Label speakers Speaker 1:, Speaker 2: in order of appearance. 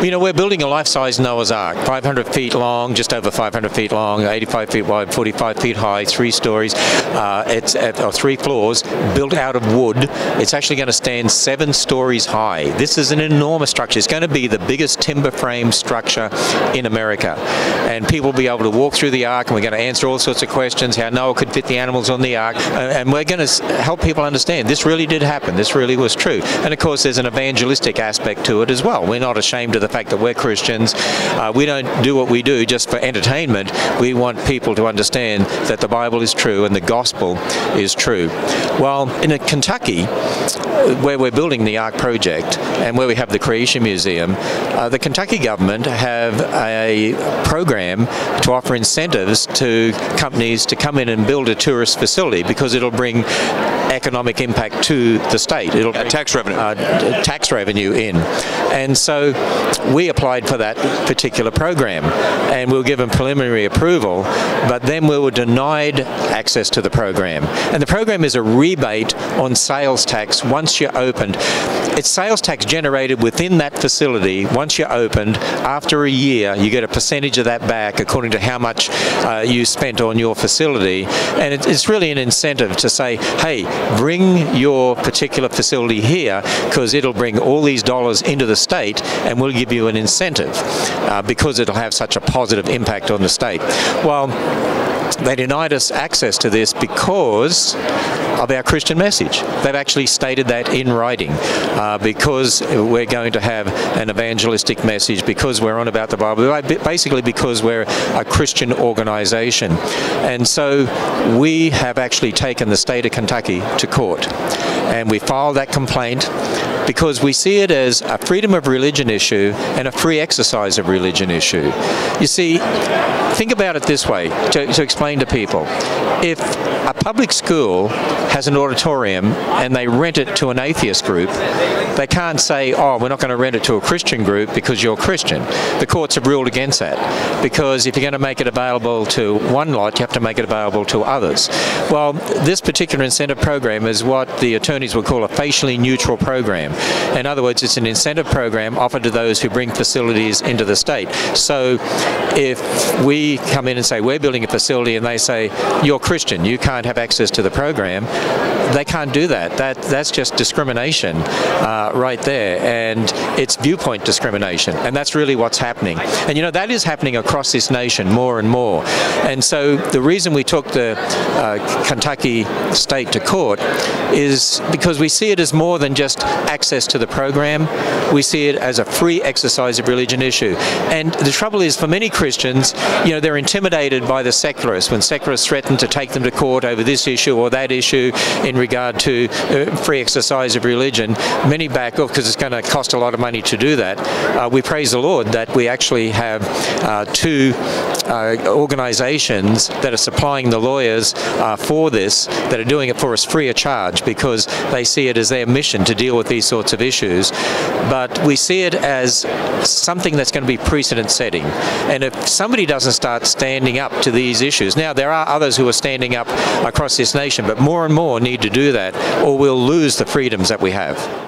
Speaker 1: You know, we're building a life-size Noah's Ark, 500 feet long, just over 500 feet long, 85 feet wide, 45 feet high, 3 stories. It's 3 floors, built out of wood. It's actually going to stand 7 stories high. This is an enormous structure. It's going to be the biggest timber frame structure in America. And people will be able to walk through the Ark, and we're going to answer all sorts of questions, how Noah could fit the animals on the Ark. And we're going to help people understand this really did happen. This really was true. And of course, there's an evangelistic aspect to it as well. We're not ashamed of the fact that we're Christians. We don't do what we do just for entertainment. We want people to understand that the Bible is true and the gospel is true. Well, in Kentucky, where we're building the Ark project and where we have the Creation Museum, the Kentucky government have a program to offer incentives to companies to come in and build a tourist facility because it'll bring economic impact to the state. It'll bring
Speaker 2: tax revenue.
Speaker 1: Tax revenue in. And so we applied for that particular program, and we were given preliminary approval, but then we were denied access to the program. And the program is a rebate on sales tax once you're opened. It's sales tax generated within that facility once you're opened. After a year, you get a percentage of that back according to how much you spent on your facility. And it's really an incentive to say, hey, bring your particular facility here because it'll bring all these dollars into the state and we'll give you an incentive because it'll have such a positive impact on the state. Well, they denied us access to this because of our Christian message. They've actually stated that in writing because we're going to have an evangelistic message, because we're on about the Bible, basically because we're a Christian organization. And so we have actually taken the state of Kentucky to court, and we filed that complaint because we see it as a freedom of religion issue and a free exercise of religion issue. You see, think about it this way, to explain to people. If a public school has an auditorium and they rent it to an atheist group, they can't say, oh, we're not going to rent it to a Christian group because you're Christian. The courts have ruled against that, because if you're going to make it available to one lot, you have to make it available to others. Well, this particular incentive program is what the attorneys would call a facially neutral program. In other words, it's an incentive program offered to those who bring facilities into the state. So if we come in and say we're building a facility and they say you're Christian, you can't have access to the program, they can't do that. That's just discrimination right there, and it's viewpoint discrimination, and that's really what's happening. And you know, that is happening across this nation more and more. And so the reason we took the Kentucky state to court is because we see it as more than just access to the program. We see it as a free exercise of religion issue. And the trouble is, for many Christians, you know, they're intimidated by the secularists when secularists threaten to take them to court over this issue or that issue in regard to free exercise of religion. Many back off because it's going to cost a lot of money to do that. We praise the Lord that we actually have 2 organizations that are supplying the lawyers for this, that are doing it for us free of charge, because they see it as their mission to deal with these sorts of issues. But we see it as something that's going to be precedent setting. And if somebody doesn't start standing up to these issues, now there are others who are standing up across this nation, but more and more need to do that, or we'll lose the freedoms that we have.